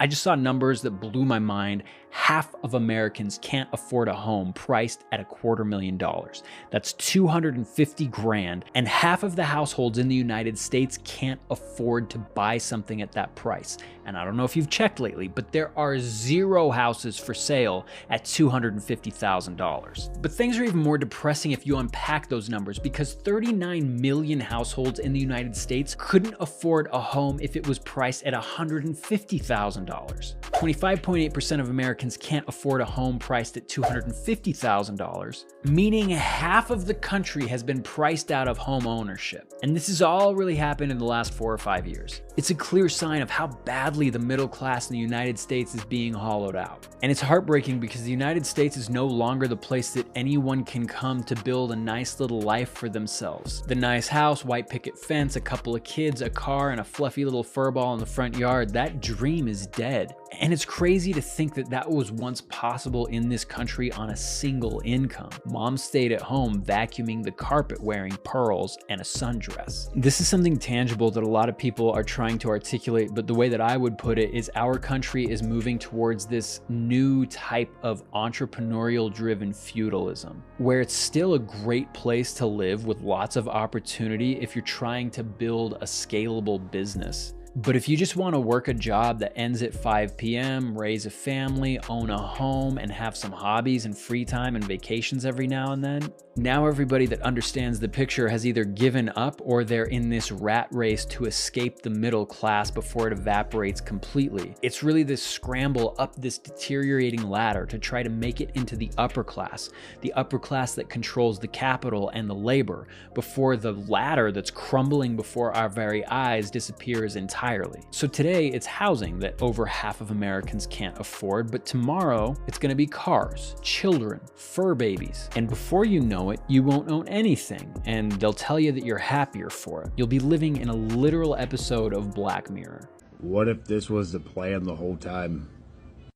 I just saw numbers that blew my mind. Half of Americans can't afford a home priced at $250,000. That's 250 grand. And half of the households in the United States can't afford to buy something at that price. And I don't know if you've checked lately, but there are 0 houses for sale at $250,000. But things are even more depressing if you unpack those numbers, because 39 million households in the United States couldn't afford a home if it was priced at $150,000. 25.8% of Americans can't afford a home priced at $250,000, meaning half of the country has been priced out of home ownership. And this has all really happened in the last 4 or 5 years. It's a clear sign of how badly the middle class in the United States is being hollowed out. And it's heartbreaking because the United States is no longer the place that anyone can come to build a nice little life for themselves. The nice house, white picket fence, a couple of kids, a car, and a fluffy little fur ball in the front yard, that dream is dead. And it's crazy to think that that was once possible in this country on a single income. Mom stayed at home vacuuming the carpet wearing pearls and a sundress. This is something tangible that a lot of people are trying to articulate, but the way that I would put it is our country is moving towards this new type of entrepreneurial driven feudalism, where it's still a great place to live with lots of opportunity if you're trying to build a scalable business. But if you just want to work a job that ends at 5 p.m., raise a family, own a home, and have some hobbies and free time and vacations every now and then, now everybody that understands the picture has either given up or they're in this rat race to escape the middle class before it evaporates completely. It's really this scramble up this deteriorating ladder to try to make it into the upper class that controls the capital and the labor, before the ladder that's crumbling before our very eyes disappears entirely. So today it's housing that over half of Americans can't afford, but tomorrow it's going to be cars, children, fur babies, and before you know it, you won't own anything, and they'll tell you that you're happier for it. You'll be living in a literal episode of Black Mirror. What if this was the plan the whole time?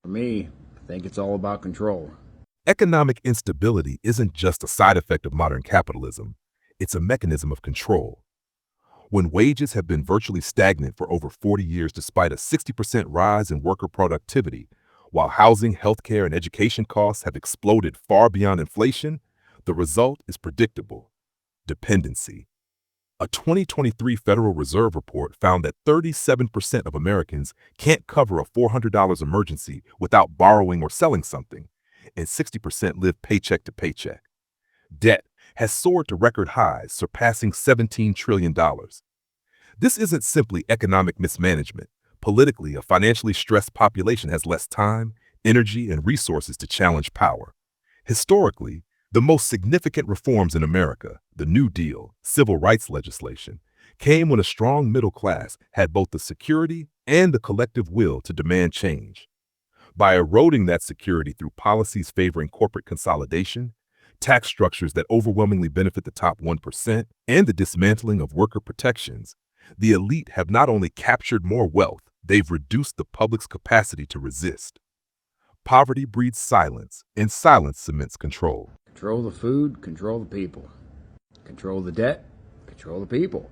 For me, I think it's all about control. Economic instability isn't just a side effect of modern capitalism, it's a mechanism of control. When wages have been virtually stagnant for over 40 years despite a 60% rise in worker productivity, while housing, healthcare, and education costs have exploded far beyond inflation, the result is predictable: dependency. A 2023 Federal Reserve report found that 37% of Americans can't cover a $400 emergency without borrowing or selling something, and 60% live paycheck to paycheck. Debt has soared to record highs, surpassing $17 trillion. This isn't simply economic mismanagement. Politically, a financially stressed population has less time, energy, and resources to challenge power. Historically, the most significant reforms in America, the New Deal, civil rights legislation, came when a strong middle class had both the security and the collective will to demand change. By eroding that security through policies favoring corporate consolidation, tax structures that overwhelmingly benefit the top 1%, and the dismantling of worker protections, the elite have not only captured more wealth, they've reduced the public's capacity to resist. Poverty breeds silence, and silence cements control. Control the food, control the people. Control the debt, control the people.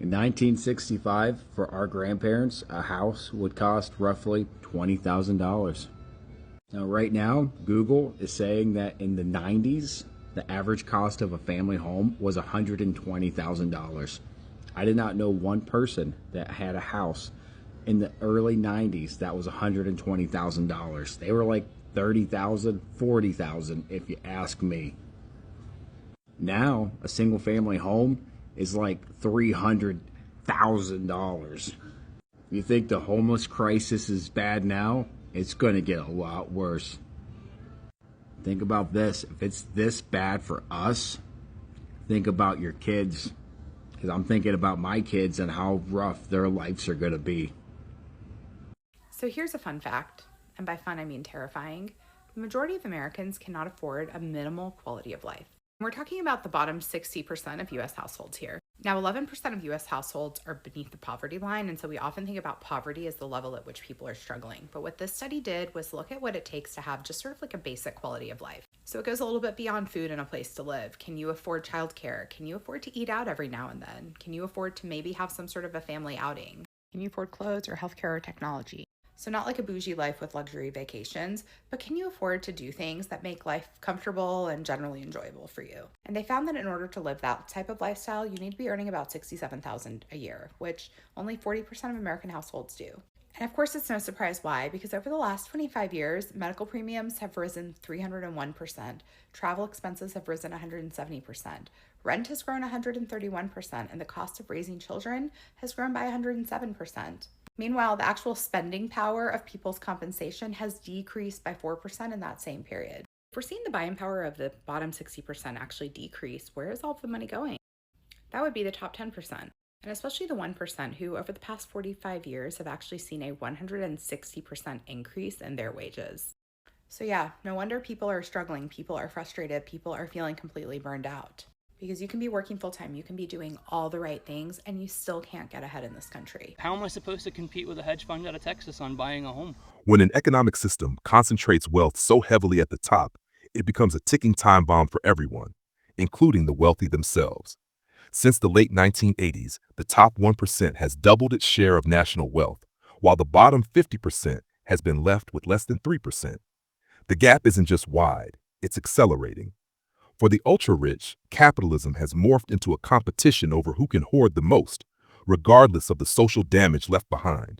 In 1965, for our grandparents, a house would cost roughly $20,000. Now, right now, Google is saying that in the 90s, the average cost of a family home was $120,000. I did not know one person that had a house in the early 90s that was $120,000. They were like $30,000, $40,000 if you ask me. Now, a single family home is like $300,000. You think the homeless crisis is bad now? It's going to get a lot worse. Think about this. If it's this bad for us, think about your kids. Because I'm thinking about my kids and how rough their lives are going to be. So here's a fun fact, and by fun I mean terrifying. The majority of Americans cannot afford a minimal quality of life. We're talking about the bottom 60% of U.S. households here. Now, 11% of U.S. households are beneath the poverty line, and so we often think about poverty as the level at which people are struggling. But what this study did was look at what it takes to have just sort of like a basic quality of life. So it goes a little bit beyond food and a place to live. Can you afford childcare? Can you afford to eat out every now and then? Can you afford to maybe have some sort of a family outing? Can you afford clothes or healthcare or technology? So not like a bougie life with luxury vacations, but can you afford to do things that make life comfortable and generally enjoyable for you? And they found that in order to live that type of lifestyle, you need to be earning about $67,000 a year, which only 40% of American households do. And of course, it's no surprise why, because over the last 25 years, medical premiums have risen 301%, travel expenses have risen 170%, rent has grown 131%, and the cost of raising children has grown by 107%. Meanwhile, the actual spending power of people's compensation has decreased by 4% in that same period. If we're seeing the buying power of the bottom 60% actually decrease, where is all the money going? That would be the top 10%, and especially the 1% who, over the past 45 years, have actually seen a 160% increase in their wages. So yeah, no wonder people are struggling, people are frustrated, people are feeling completely burned out. Because you can be working full-time, you can be doing all the right things, and you still can't get ahead in this country. How am I supposed to compete with a hedge fund out of Texas on buying a home? When an economic system concentrates wealth so heavily at the top, it becomes a ticking time bomb for everyone, including the wealthy themselves. Since the late 1980s, the top 1% has doubled its share of national wealth, while the bottom 50% has been left with less than 3%. The gap isn't just wide, it's accelerating. For the ultra-rich, capitalism has morphed into a competition over who can hoard the most, regardless of the social damage left behind.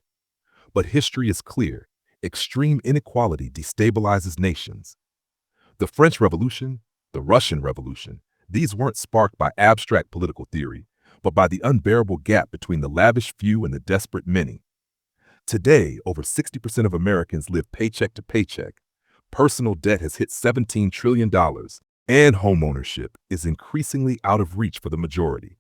But history is clear. Extreme inequality destabilizes nations. The French Revolution, the Russian Revolution, these weren't sparked by abstract political theory, but by the unbearable gap between the lavish few and the desperate many. Today, over 60% of Americans live paycheck to paycheck. Personal debt has hit $17 trillion. And homeownership is increasingly out of reach for the majority.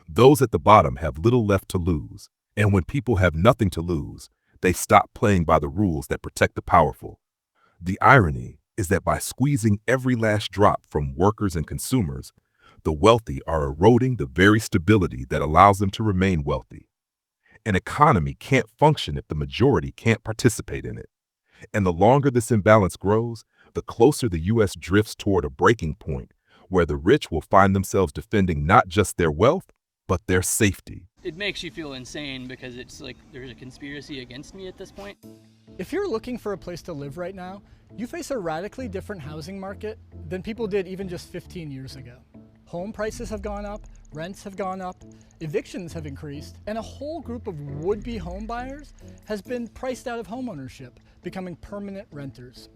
Those at the bottom have little left to lose, and when people have nothing to lose, they stop playing by the rules that protect the powerful. The irony is that by squeezing every last drop from workers and consumers, the wealthy are eroding the very stability that allows them to remain wealthy. An economy can't function if the majority can't participate in it. And the longer this imbalance grows, the closer the U.S. drifts toward a breaking point where the rich will find themselves defending not just their wealth, but their safety. It makes you feel insane because it's like there's a conspiracy against me at this point. If you're looking for a place to live right now, you face a radically different housing market than people did even just 15 years ago. Home prices have gone up, rents have gone up, evictions have increased, and a whole group of would-be home buyers has been priced out of homeownership, becoming permanent renters.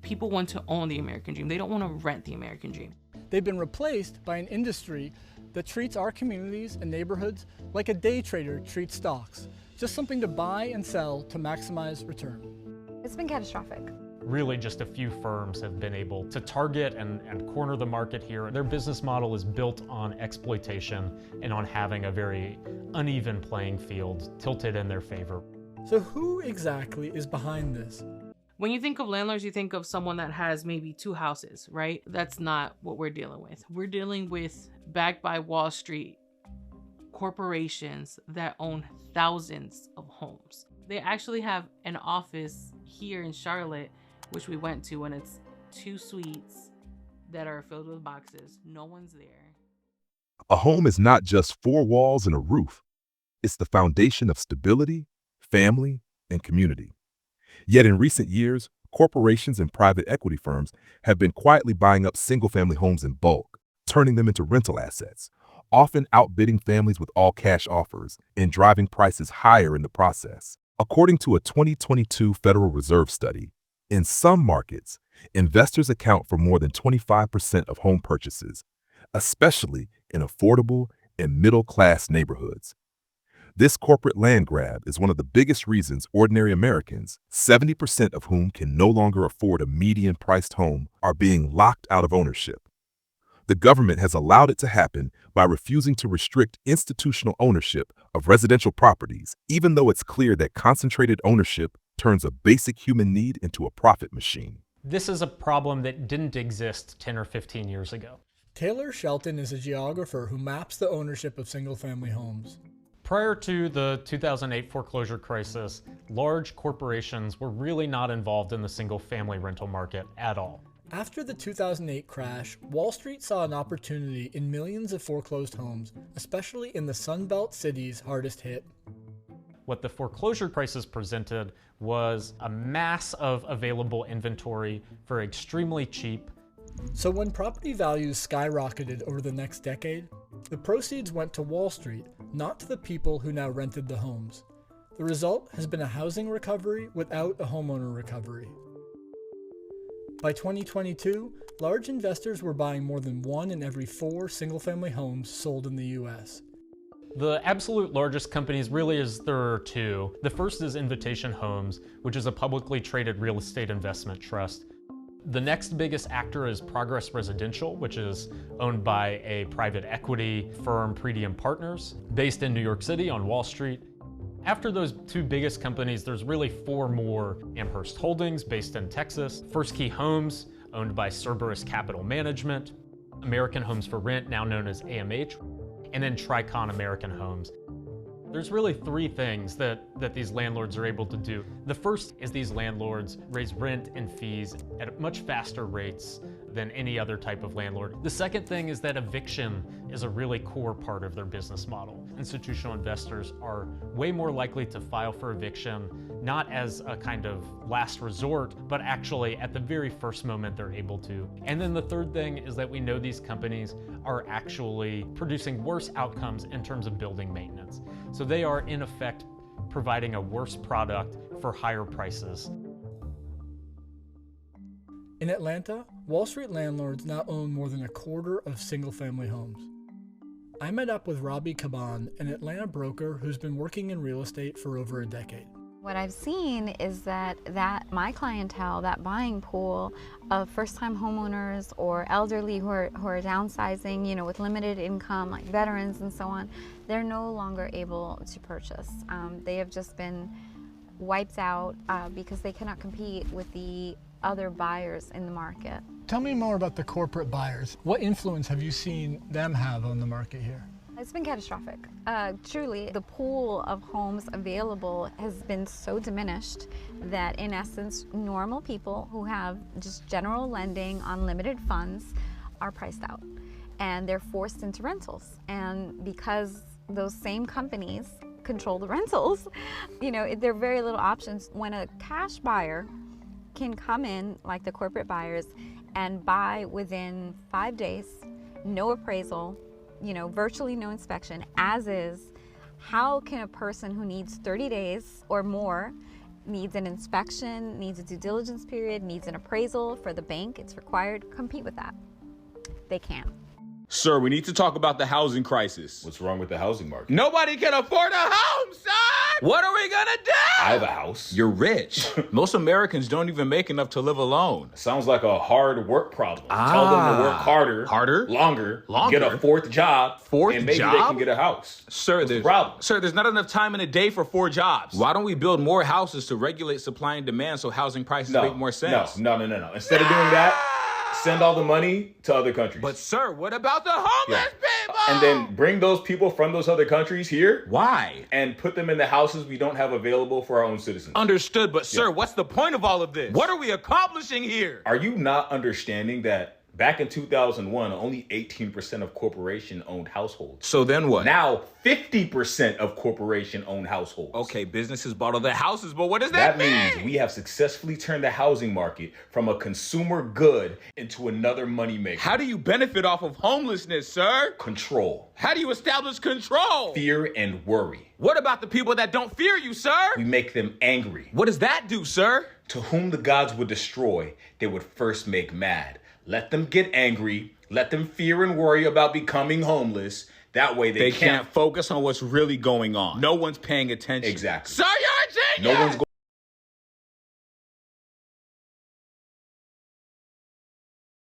People want to own the American dream. They don't want to rent the American dream. They've been replaced by an industry that treats our communities and neighborhoods like a day trader treats stocks, just something to buy and sell to maximize return. It's been catastrophic. Really just a few firms have been able to target and corner the market here. Their business model is built on exploitation and on having a very uneven playing field tilted in their favor. So who exactly is behind this? When you think of landlords, you think of someone that has maybe 2 houses, right? That's not what we're dealing with. We're dealing with, backed by Wall Street, corporations that own thousands of homes. They actually have an office here in Charlotte, which we went to, and it's 2 suites that are filled with boxes. No one's there. A home is not just 4 walls and a roof. It's the foundation of stability, family, and community. Yet in recent years, corporations and private equity firms have been quietly buying up single-family homes in bulk, turning them into rental assets, often outbidding families with all-cash offers and driving prices higher in the process. According to a 2022 Federal Reserve study, in some markets, investors account for more than 25% of home purchases, especially in affordable and middle-class neighborhoods. This corporate land grab is one of the biggest reasons ordinary Americans, 70% of whom can no longer afford a median-priced home, are being locked out of ownership. The government has allowed it to happen by refusing to restrict institutional ownership of residential properties, even though it's clear that concentrated ownership turns a basic human need into a profit machine. This is a problem that didn't exist 10 or 15 years ago. Taylor Shelton is a geographer who maps the ownership of single-family homes. Prior to the 2008 foreclosure crisis, large corporations were really not involved in the single-family rental market at all. After the 2008 crash, Wall Street saw an opportunity in millions of foreclosed homes, especially in the Sun Belt cities hardest hit. What the foreclosure prices presented was a mass of available inventory for extremely cheap. So when property values skyrocketed over the next decade, the proceeds went to Wall Street, not to the people who now rented the homes. The result has been a housing recovery without a homeowner recovery. By 2022, large investors were buying more than 1 in every 4 single-family homes sold in the US. The absolute largest companies there are 2. The first is Invitation Homes, which is a publicly traded real estate investment trust. The next biggest actor is Progress Residential, which is owned by a private equity firm, Pretium Partners, based in New York City on Wall Street. After those 2 biggest companies, there's really 4 more. Amherst Holdings, based in Texas, First Key Homes, owned by Cerberus Capital Management, American Homes for Rent, now known as AMH, and then Tricon American Homes. There's really 3 things that these landlords are able to do. The first is these landlords raise rent and fees at much faster rates than any other type of landlord. The second thing is that eviction is a really core part of their business model. Institutional investors are way more likely to file for eviction, not as a kind of last resort, but actually at the very first moment they're able to. And then the third thing is that we know these companies are actually producing worse outcomes in terms of building maintenance. So they are in effect providing a worse product for higher prices. In Atlanta, Wall Street landlords now own more than a quarter of single-family homes. I met up with Robbie Caban, an Atlanta broker who's been working in real estate for over a decade. What I've seen is that my clientele, that buying pool of first-time homeowners or elderly who are downsizing, with limited income, like veterans and so on, they're no longer able to purchase. They have just been wiped out because they cannot compete with the other buyers in the market. Tell me more about the corporate buyers. What influence have you seen them have on the market here? It's been catastrophic. Truly, the pool of homes available has been so diminished that, in essence, normal people who have just general lending on limited funds are priced out, and they're forced into rentals. And because those same companies control the rentals, there are very little options. When a cash buyer can come in, like the corporate buyers, and buy within 5 days, no appraisal, virtually no inspection, as is, how can a person who needs 30 days or more, needs an inspection, needs a due diligence period, needs an appraisal for the bank, it's required, compete with that? They can't. Sir, we need to talk about the housing crisis. What's wrong with the housing market? Nobody can afford a home, sir! What are we gonna do? I have a house. You're rich. Most Americans don't even make enough to live alone. Sounds like a hard work problem. Tell them to work harder, longer, get a 4th job, and maybe they can get a house. Sir, there's not enough time in a day for 4 jobs. Why don't we build more houses to regulate supply and demand so housing prices make more sense? No. Instead of doing that, send all the money to other countries. But sir, what about the homeless people? And then bring those people from those other countries here. Why? And put them in the houses we don't have available for our own citizens. Understood, but sir, what's the point of all of this? What are we accomplishing here? Are you not understanding that back in 2001, only 18% of corporation-owned households? So then what? Now, 50% of corporation-owned households. Okay, businesses bought all their houses, but what does that mean? That means we have successfully turned the housing market from a consumer good into another moneymaker. How do you benefit off of homelessness, sir? Control. How do you establish control? Fear and worry. What about the people that don't fear you, sir? We make them angry. What does that do, sir? To whom the gods would destroy, they would first make mad. Let them get angry. Let them fear and worry about becoming homeless. That way they can't focus on what's really going on. No one's paying attention. Exactly. Sir, you're a genius! No one's